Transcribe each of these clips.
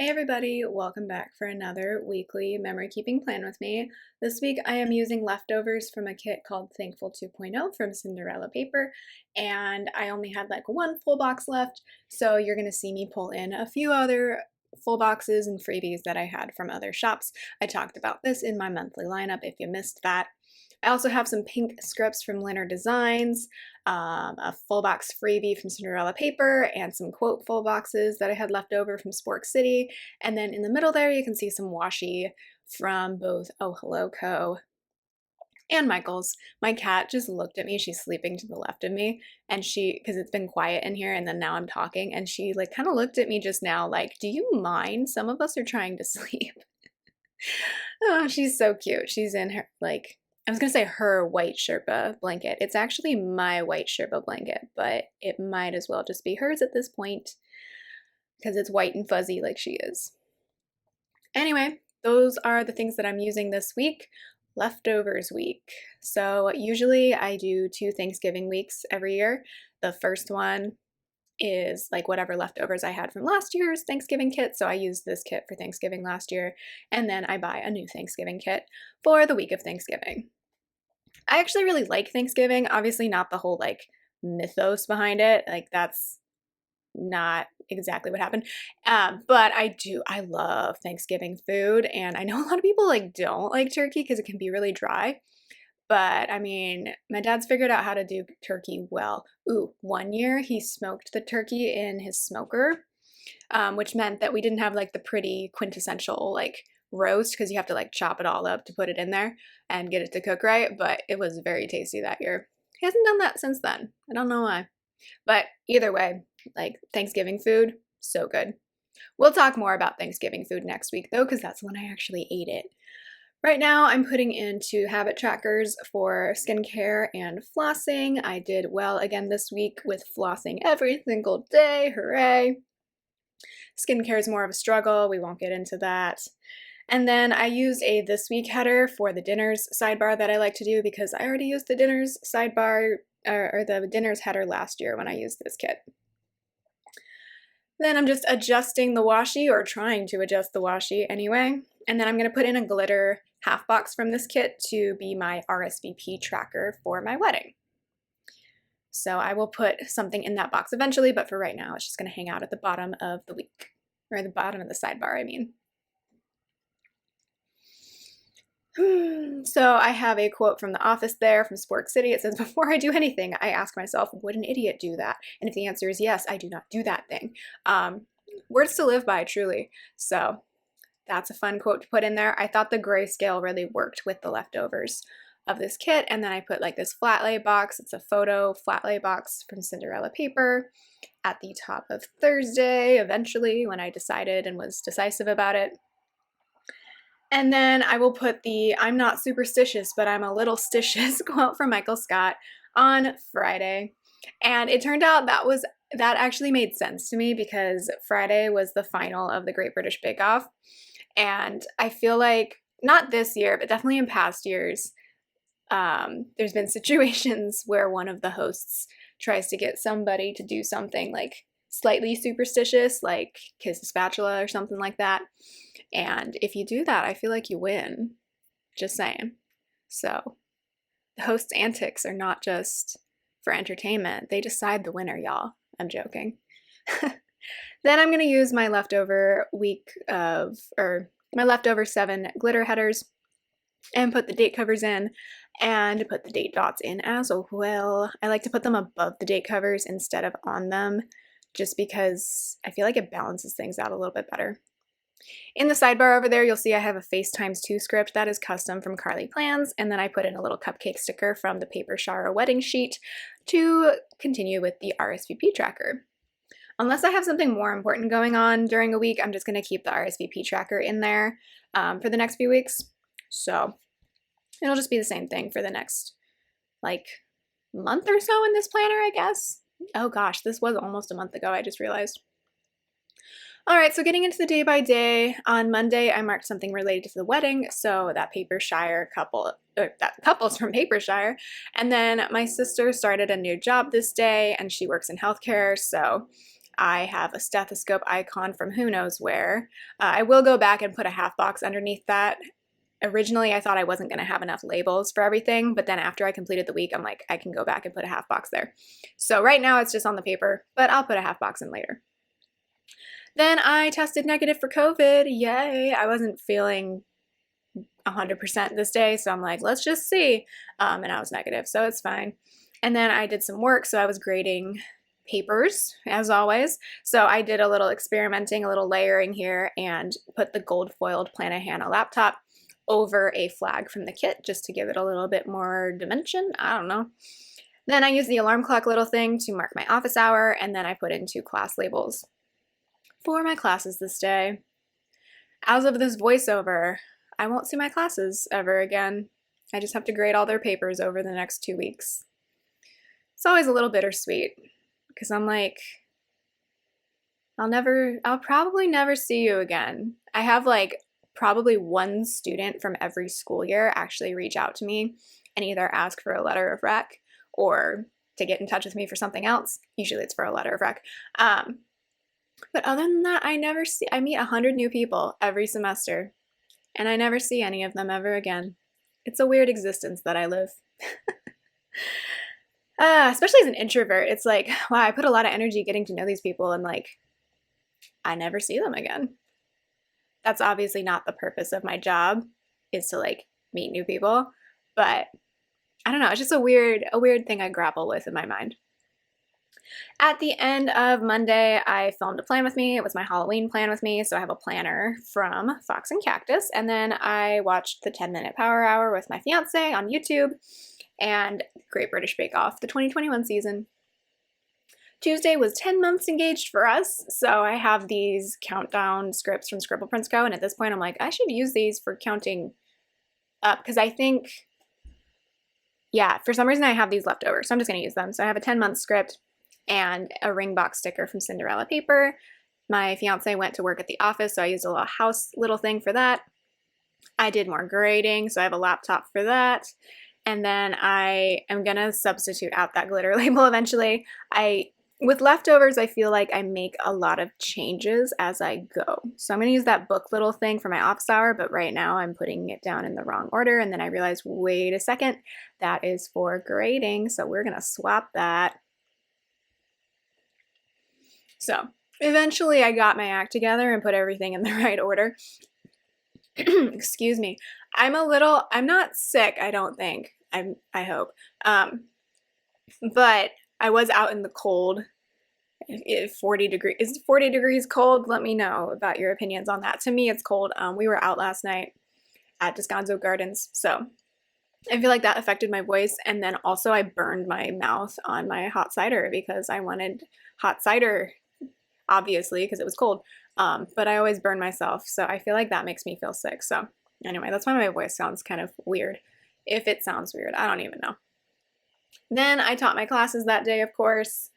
Hey everybody, welcome back for another weekly memory keeping plan with me. This week I am using leftovers from a kit called Thankful 2.0 from Cinderella paper, and I only had like one full box left, so you're going to see me pull in a few other full boxes and freebies that I had from other shops. I talked about this in my monthly lineup if you missed that. I also have some pink scripts from Linner Designs, a full box freebie from Cinderella paper, and some quote full boxes that I had left over from Spork City. And then in the middle there, you can see some washi from both Oh Hello Co. and Michael's. My cat just looked at me. She's sleeping to the left of me, and because it's been quiet in here, and then now I'm talking, and she like kind of looked at me just now like, do you mind? Some of us are trying to sleep. Oh, she's so cute. She's in her, like, I was gonna say her white Sherpa blanket. It's actually my white Sherpa blanket, but it might as well just be hers at this point because it's white and fuzzy like she is. Anyway, those are the things that I'm using this week. Leftovers week. So usually I do 2 Thanksgiving weeks every year. The first one is like whatever leftovers I had from last year's Thanksgiving kit. So I used this kit for Thanksgiving last year, and then I buy a new Thanksgiving kit for the week of Thanksgiving. I actually really like Thanksgiving. Obviously not the whole like mythos behind it. Like that's not exactly what happened. But I love Thanksgiving food, and I know a lot of people like don't like turkey because it can be really dry. But I mean, my dad's figured out how to do turkey well. Ooh, one year he smoked the turkey in his smoker, which meant that we didn't have like the pretty quintessential like roast because you have to like chop it all up to put it in there and get it to cook right. But it was very tasty that year. He hasn't done that since then. I don't know why. But either way, like Thanksgiving food, so good. We'll talk more about Thanksgiving food next week though, because that's when I actually ate it. Right now, I'm putting into habit trackers for skincare and flossing. I did well again this week with flossing every single day. Hooray! Skincare is more of a struggle. We won't get into that. And then I used a this week header for the dinners sidebar that I like to do because I already used the dinners sidebar or the dinners header last year when I used this kit. Then I'm just adjusting the washi, or trying to adjust the washi anyway. And then I'm going to put in a glitter half box from this kit to be my RSVP tracker for my wedding. So I will put something in that box eventually, but for right now, it's just going to hang out at the bottom of the week, or the bottom of the sidebar, I mean. So I have a quote from The Office there from Spork City. It says, before I do anything, I ask myself, would an idiot do that? And if the answer is yes, I do not do that thing. Words to live by, truly. So that's a fun quote to put in there. I thought the grayscale really worked with the leftovers of this kit. And then I put like this flat lay box. It's a photo flat lay box from Cinderella paper at the top of Thursday, eventually, when I decided and was decisive about it. And then I will put the I'm not superstitious, but I'm a little stitious quote from Michael Scott on Friday. And it turned out that actually made sense to me because Friday was the final of the Great British Bake Off. And I feel like, not this year, but definitely in past years, there's been situations where one of the hosts tries to get somebody to do something like slightly superstitious, like kiss a spatula or something like that. And if you do that, I feel like you win. Just saying. So the host's antics are not just for entertainment. They decide the winner, y'all. I'm joking. Then I'm going to use my leftover my leftover 7 glitter headers and put the date covers in and put the date dots in as well. I like to put them above the date covers instead of on them, just because I feel like it balances things out a little bit better. In the sidebar over there, you'll see I have a FaceTimes2 script that is custom from Carly Plans, and then I put in a little cupcake sticker from the Paper Shara wedding sheet to continue with the RSVP tracker. Unless I have something more important going on during a week, I'm just going to keep the RSVP tracker in there for the next few weeks. So it'll just be the same thing for the next like month or so in this planner, I guess. Oh gosh, this was almost a month ago, I just realized. All right, so getting into the day by day, on Monday, I marked something related to the wedding, so that that couple's from Papershire. And then my sister started a new job this day, and she works in healthcare, so I have a stethoscope icon from who knows where. I will go back and put a half box underneath that. Originally, I thought I wasn't going to have enough labels for everything, but then after I completed the week, I'm like, I can go back and put a half box there. So right now it's just on the paper, but I'll put a half box in later. Then I tested negative for COVID. Yay! I wasn't feeling 100% this day, so I'm like, let's just see. And I was negative, so it's fine. And then I did some work, so I was grading papers, as always. So I did a little experimenting, a little layering here, and put the gold foiled Planahanna laptop over a flag from the kit just to give it a little bit more dimension. I don't know. Then I used the alarm clock little thing to mark my office hour, and then I put in 2 class labels for my classes this day. As of this voiceover, I won't see my classes ever again. I just have to grade all their papers over the next 2 weeks. It's always a little bittersweet because I'm like, I'll probably never see you again. I have like probably one student from every school year actually reach out to me and either ask for a letter of rec or to get in touch with me for something else. Usually it's for a letter of rec. But other than that, I meet 100 new people every semester, and I never see any of them ever again. It's a weird existence that I live. Especially as an introvert, it's like, wow, I put a lot of energy getting to know these people, and like, I never see them again. That's obviously not the purpose of my job, is to like meet new people, but I don't know, it's just a weird thing I grapple with in my mind. At the end of Monday, I filmed a plan with me. It was my Halloween plan with me, so I have a planner from Fox and Cactus, and then I watched the 10-minute Power Hour with my fiance on YouTube, and Great British Bake Off, the 2021 season. Tuesday was 10 months engaged for us, so I have these countdown scripts from Scribble Prints Co., and at this point I'm like, I should use these for counting up, because I think, yeah, for some reason I have these left over, so I'm just going to use them. So I have a 10-month script and a ring box sticker from Cinderella paper. My fiance went to work at the office, so I used a little house little thing for that. I did more grading, so I have a laptop for that. And then I am gonna substitute out that glitter label eventually. With leftovers, I feel like I make a lot of changes as I go. So I'm gonna use that book little thing for my office hour, but right now I'm putting it down in the wrong order. And then I realized, wait a second, that is for grading. So we're gonna swap that. So eventually I got my act together and put everything in the right order. Excuse me. I'm not sick, I don't think. I hope. But I was out in the cold. If 40 degrees, is 40 degrees cold? Let me know about your opinions on that. To me, it's cold. We were out last night at Descanso Gardens, so I feel like that affected my voice. And then also I burned my mouth on my hot cider because I wanted hot cider, obviously, because it was cold. But I always burn myself, so I feel like that makes me feel sick. So anyway, that's why my voice sounds kind of weird. If it sounds weird, I don't even know. Then I taught my classes that day, of course,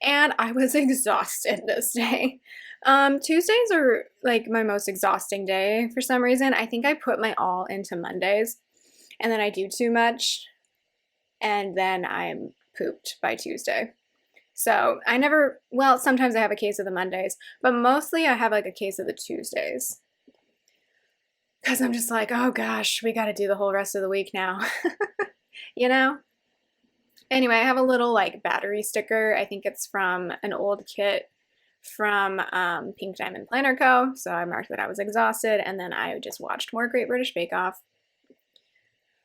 and I was exhausted this day. Tuesdays are like my most exhausting day for some reason. I think I put my all into Mondays, and then I do too much, and then I'm pooped by Tuesday. So sometimes I have a case of the Mondays, but mostly I have like a case of the Tuesdays. Because I'm just like, oh gosh, we got to do the whole rest of the week now. You know? Anyway, I have a little like battery sticker. I think it's from an old kit from Pink Diamond Planner Co. So I marked that I was exhausted, and then I just watched more Great British Bake Off.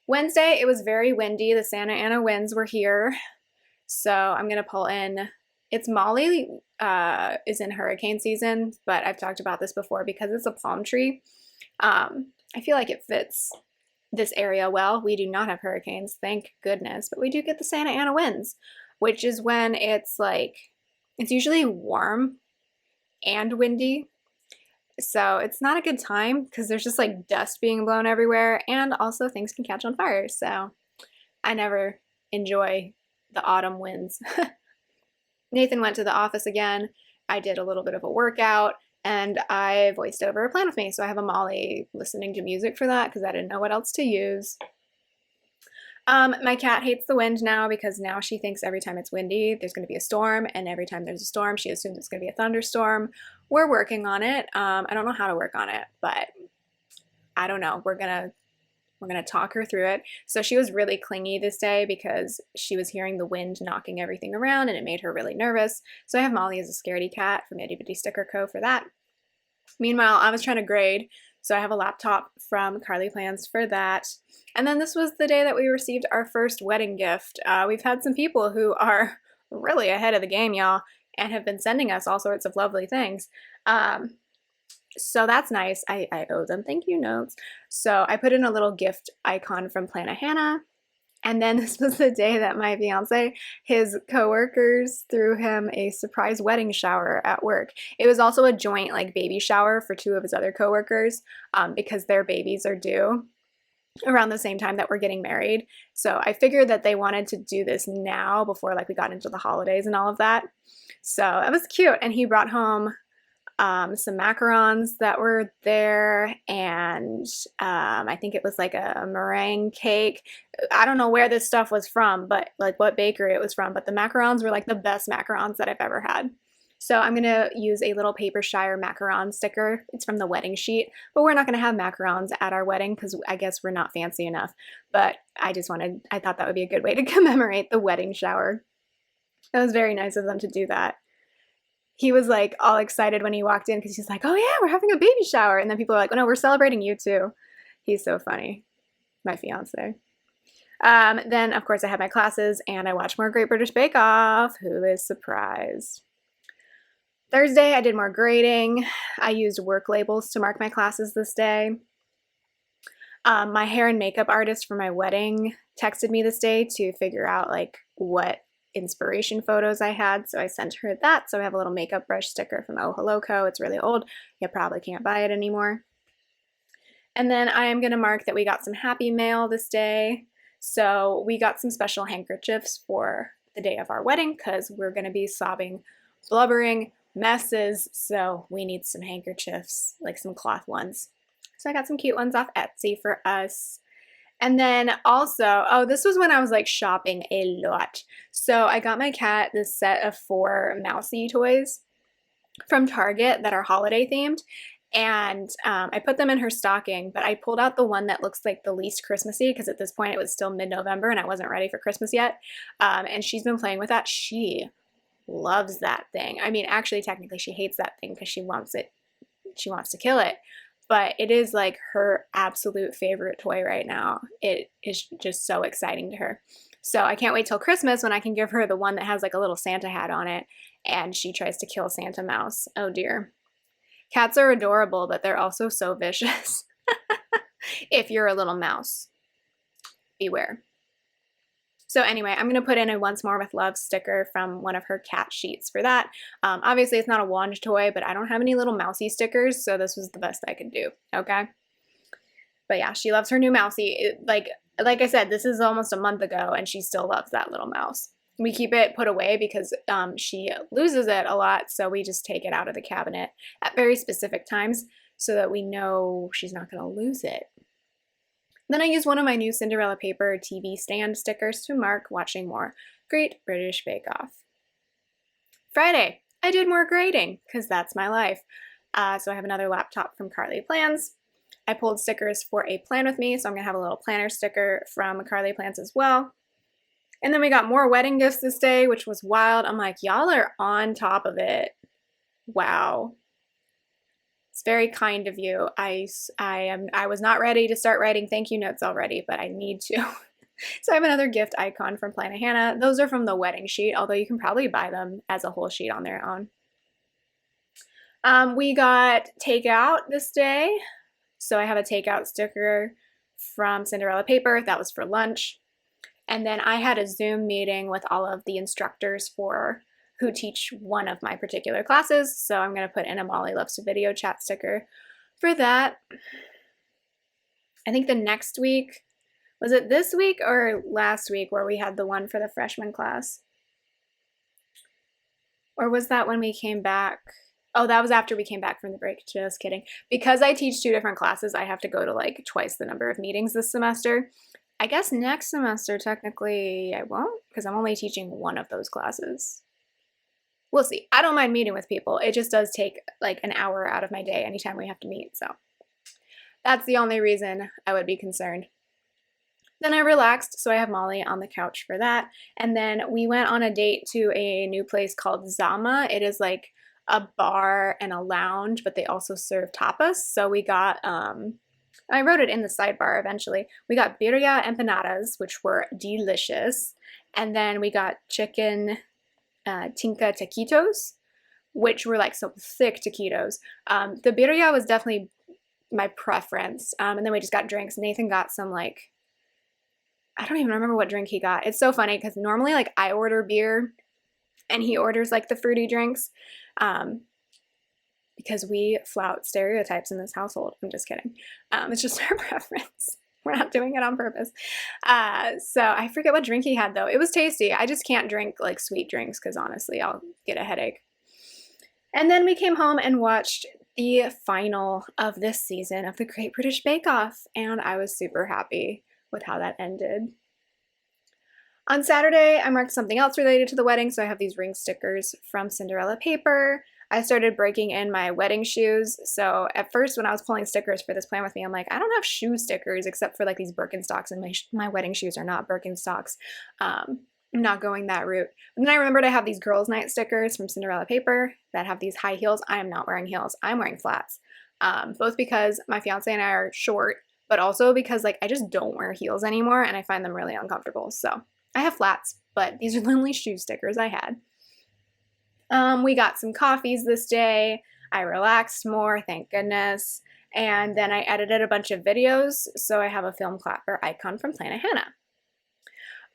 Wednesday, it was very windy. The Santa Ana winds were here. So I'm going to pull in, Molly is in hurricane season, but I've talked about this before because it's a palm tree. I feel like it fits this area well. We do not have hurricanes, thank goodness, but we do get the Santa Ana winds, which is when it's usually warm and windy. So it's not a good time because there's just like dust being blown everywhere, and also things can catch on fire. So I never enjoy the autumn winds. Nathan went to the office again. I did a little bit of a workout, and I voiced over a plan with me. So I have a Molly listening to music for that because I didn't know what else to use. My cat hates the wind now because now she thinks every time it's windy, there's going to be a storm, and every time there's a storm, she assumes it's going to be a thunderstorm. We're working on it. I don't know how to work on it, but I don't know. We're gonna talk her through it. So she was really clingy this day because she was hearing the wind knocking everything around, and it made her really nervous. So I have Molly as a scaredy cat from Itty Bitty Sticker Co. for that. Meanwhile, I was trying to grade, so I have a laptop from Carly Plans for that. And then this was the day that we received our first wedding gift. We've had some people who are really ahead of the game, y'all, and have been sending us all sorts of lovely things. So that's nice. I owe them thank you notes. So I put in a little gift icon from Plana Hannah. And then this was the day that my fiance, his coworkers threw him a surprise wedding shower at work. It was also a joint like baby shower for two of his other coworkers because their babies are due around the same time that we're getting married. So I figured that they wanted to do this now before like we got into the holidays and all of that. So it was cute. And he brought home some macarons that were there, and I think it was like a meringue cake. I don't know where this stuff was from, but like what bakery it was from, but the macarons were like the best macarons that I've ever had. So I'm gonna use a little Paper Shire macaron sticker. It's from the wedding sheet, but we're not gonna have macarons at our wedding because I guess we're not fancy enough. But I thought that would be a good way to commemorate the wedding shower. That was very nice of them to do that. He was like all excited when he walked in because he's like, oh yeah, we're having a baby shower. And then people are like, oh no, we're celebrating you too. He's so funny, my fiance. Then of course I had my classes and I watched more Great British Bake Off. Who is surprised? Thursday I did more grading. I used work labels to mark my classes this day. My hair and makeup artist for my wedding texted me this day to figure out like what inspiration photos I had, so I sent her that. So I have a little makeup brush sticker from Oh Hello Co. It's really old. You probably can't buy it anymore. And then I am going to mark that we got some happy mail this day. So we got some special handkerchiefs for the day of our wedding because we're going to be sobbing, blubbering messes. So we need some handkerchiefs, like some cloth ones. So I got some cute ones off Etsy for us. And then also, oh, this was when I was like shopping a lot. So I got my cat this set of 4 Mousy toys from Target that are holiday themed. And I put them in her stocking, but I pulled out the one that looks like the least Christmassy because at this point it was still mid-November and I wasn't ready for Christmas yet. And she's been playing with that. She loves that thing. I mean, actually, technically she hates that thing because she wants it. She wants to kill it. But it is like her absolute favorite toy right now. It is just so exciting to her. So I can't wait till Christmas when I can give her the one that has like a little Santa hat on it and she tries to kill Santa Mouse. Oh dear. Cats are adorable, but they're also so vicious. If you're a little mouse, beware. So anyway, I'm going to put in a Once More with Love sticker from one of her cat sheets for that. Obviously, it's not a wand toy, but I don't have any little mousy stickers, so this was the best I could do, okay? But yeah, she loves her new mousy. Like I said, this is almost a month ago, and she still loves that little mouse. We keep it put away because she loses it a lot, so we just take it out of the cabinet at very specific times so that we know she's not going to lose it. Then I used one of my new Cinderella paper TV stand stickers to mark watching more Great British Bake Off. Friday, I did more grading because that's my life. So I have another laptop from Carly Plans. I pulled stickers for a plan with me, so I'm going to have a little planner sticker from Carly Plans as well. And then we got more wedding gifts this day, which was wild. I'm like, y'all are on top of it. Wow. It's very kind of you. I was not ready to start writing thank you notes already, but I need to. So I have another gift icon from Plana Hannah. Those are from the wedding sheet, although you can probably buy them as a whole sheet on their own. We got takeout this day. So I have a takeout sticker from Cinderella paper. That was for lunch. And then I had a Zoom meeting with all of the instructors who teach one of my particular classes. So I'm going to put in a Molly Loves to Video chat sticker for that. I think the next week, was it this week or last week where we had the one for the freshman class? Or was that when we came back? Oh, that was after we came back from the break. Just kidding. Because I teach 2 different classes, I have to go to like twice the number of meetings this semester. I guess next semester, technically, I won't, because I'm only teaching one of those classes. We'll see. I don't mind meeting with people. It just does take like an hour out of my day anytime we have to meet. So that's the only reason I would be concerned. Then I relaxed, so I have Molly on the couch for that. And then we went on a date to a new place called Zama. It is like a bar and a lounge, but they also serve tapas. So we got, I wrote it in the sidebar eventually. We got birria empanadas, which were delicious. And then we got chicken tinka taquitos, which were like some thick taquitos. The birria was definitely my preference. And then we just got drinks. Nathan got some like, I don't even remember what drink he got. It's so funny because normally like I order beer and he orders like the fruity drinks because we flout stereotypes in this household. I'm just kidding. It's just our preference. We're not doing it on purpose. So I forget what drink he had though. It was tasty. I just can't drink like sweet drinks because honestly I'll get a headache. And then we came home and watched the final of this season of the Great British Bake Off, and I was super happy with how that ended. On Saturday, I marked something else related to the wedding, so I have these ring stickers from Cinderella paper. I started breaking in my wedding shoes, so at first when I was pulling stickers for this plan with me, I'm like, I don't have shoe stickers except for like these Birkenstocks, and my wedding shoes are not Birkenstocks. I'm not going that route. And then I remembered I have these girls' night stickers from Cinderella paper that have these high heels. I am not wearing heels. I'm wearing flats, both because my fiance and I are short, but also because like I just don't wear heels anymore and I find them really uncomfortable. So I have flats, but these are the only shoe stickers I had. We got some coffees this day. I relaxed more, thank goodness. And then I edited a bunch of videos, so I have a film clapper icon from Planet Hannah.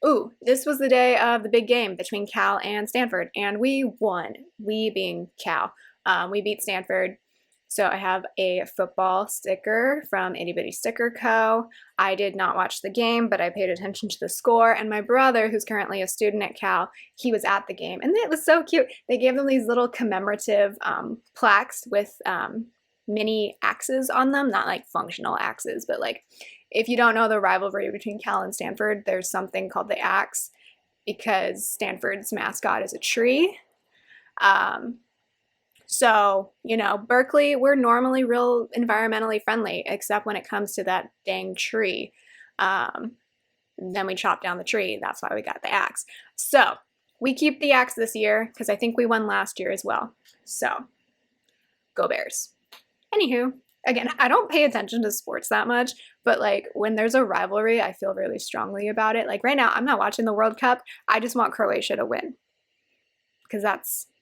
Ooh, this was the day of the big game between Cal and Stanford, and we won. We being Cal. We beat Stanford. So I have a football sticker from Itty Bitty Sticker Co. I did not watch the game, but I paid attention to the score. And my brother, who's currently a student at Cal, he was at the game. And it was so cute. They gave them these little commemorative plaques with mini axes on them. Not like functional axes, but like if you don't know the rivalry between Cal and Stanford, there's something called the axe because Stanford's mascot is a tree. So, you know, Berkeley, we're normally real environmentally friendly, except when it comes to that dang tree. Then we chop down the tree. That's why we got the axe. So we keep the axe this year because I think we won last year as well. So go Bears. Anywho, again, I don't pay attention to sports that much, but like when there's a rivalry, I feel really strongly about it. Like right now, I'm not watching the World Cup. I just want Croatia to win. Because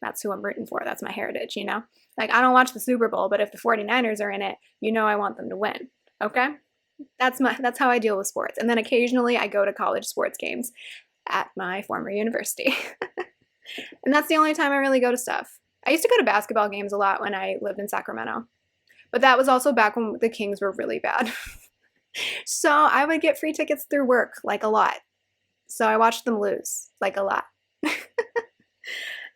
that's who I'm rooting for. That's my heritage, you know? Like, I don't watch the Super Bowl, but if the 49ers are in it, you know I want them to win, okay? That's how I deal with sports. And then occasionally I go to college sports games at my former university. And that's the only time I really go to stuff. I used to go to basketball games a lot when I lived in Sacramento. But that was also back when the Kings were really bad. So I would get free tickets through work, like a lot. So I watched them lose, like a lot.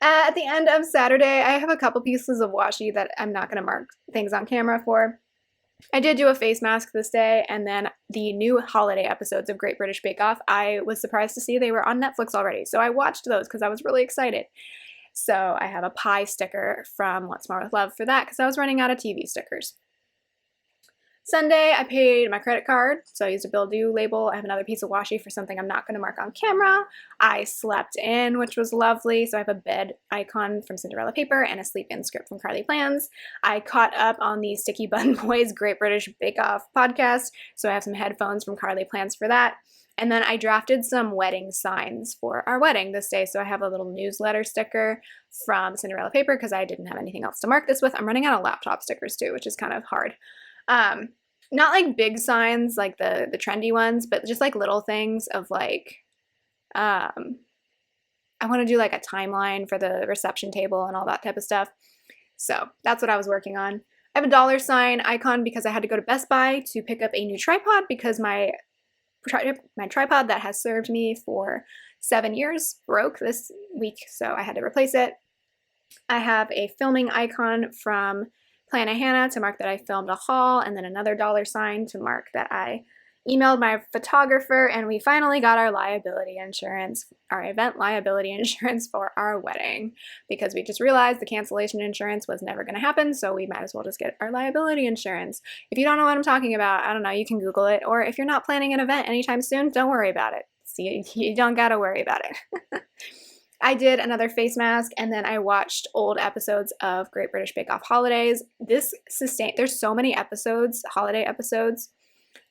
At the end of Saturday, I have a couple pieces of washi that I'm not going to mark things on camera for. I did do a face mask this day, and then the new holiday episodes of Great British Bake Off, I was surprised to see they were on Netflix already. So I watched those because I was really excited. So I have a pie sticker from What's More With Love for that because I was running out of TV stickers. Sunday, I paid my credit card, so I used a bill due label. I have another piece of washi for something I'm not going to mark on camera. I slept in, which was lovely, so I have a bed icon from Cinderella paper and a sleep in script from Carly Plans. I caught up on the Sticky Bun Boys Great British Bake Off podcast, so I have some headphones from Carly Plans for that. And then I drafted some wedding signs for our wedding this day, so I have a little newsletter sticker from Cinderella paper because I didn't have anything else to mark this with. I'm running out of laptop stickers too, which is kind of hard. Not like big signs like the trendy ones, but just like little things of like, I want to do like a timeline for the reception table and all that type of stuff. So that's what I was working on. I have a dollar sign icon because I had to go to Best Buy to pick up a new tripod because my tripod that has served me for 7 years broke this week, so I had to replace it. I have a filming icon from Planet Hannah to mark that I filmed a haul, and then another dollar sign to mark that I emailed my photographer, and we finally got our liability insurance, our event liability insurance for our wedding, because we just realized the cancellation insurance was never going to happen, so we might as well just get our liability insurance. If you don't know what I'm talking about, I don't know, you can Google it, or if you're not planning an event anytime soon, don't worry about it. See, you don't gotta worry about it. I did another face mask, and then I watched old episodes of Great British Bake Off Holidays. There's so many episodes, holiday episodes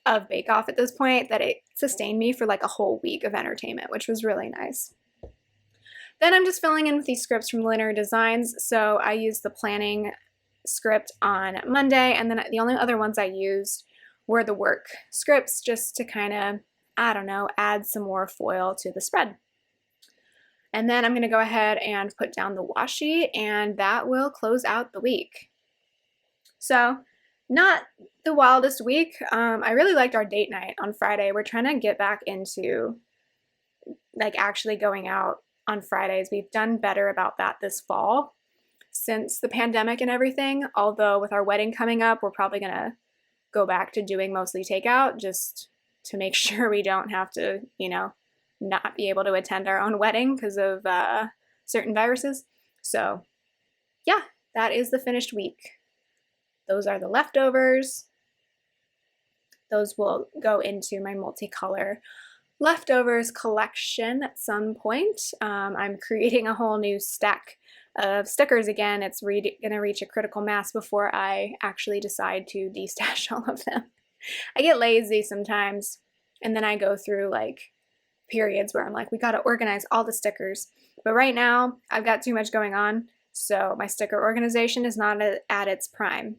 of Bake Off at this point, that it sustained me for like a whole week of entertainment, which was really nice. Then I'm just filling in with these scripts from Linear Designs. So I used the planning script on Monday, and then the only other ones I used were the work scripts, just to kind of, I don't know, add some more foil to the spread. And then I'm going to go ahead and put down the washi, and that will close out the week. So not the wildest week. I really liked our date night on Friday. We're trying to get back into like actually going out on Fridays. We've done better about that this fall since the pandemic and everything. Although with our wedding coming up, we're probably going to go back to doing mostly takeout, just to make sure we don't have to, not be able to attend our own wedding because of certain viruses. So yeah, that is the finished week. Those are the leftovers. Those will go into my multicolor leftovers collection at some point. I'm creating a whole new stack of stickers again. It's going to reach a critical mass before I actually decide to destash all of them. I get lazy sometimes, and then I go through like periods where I'm like, we got to organize all the stickers. But right now, I've got too much going on, so my sticker organization is not at its prime.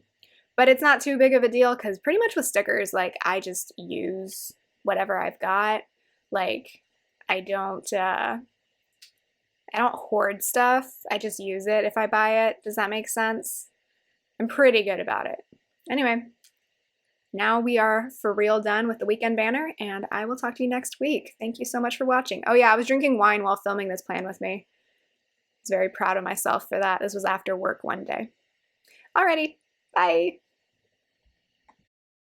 But it's not too big of a deal, because pretty much with stickers, like, I just use whatever I've got. Like, I don't hoard stuff. I just use it if I buy it. Does that make sense? I'm pretty good about it. Anyway, now we are for real done with the weekend banner, and I will talk to you next week. Thank you so much for watching. Oh yeah, I was drinking wine while filming this plan with me. I was very proud of myself for that. This was after work one day. Alrighty, bye.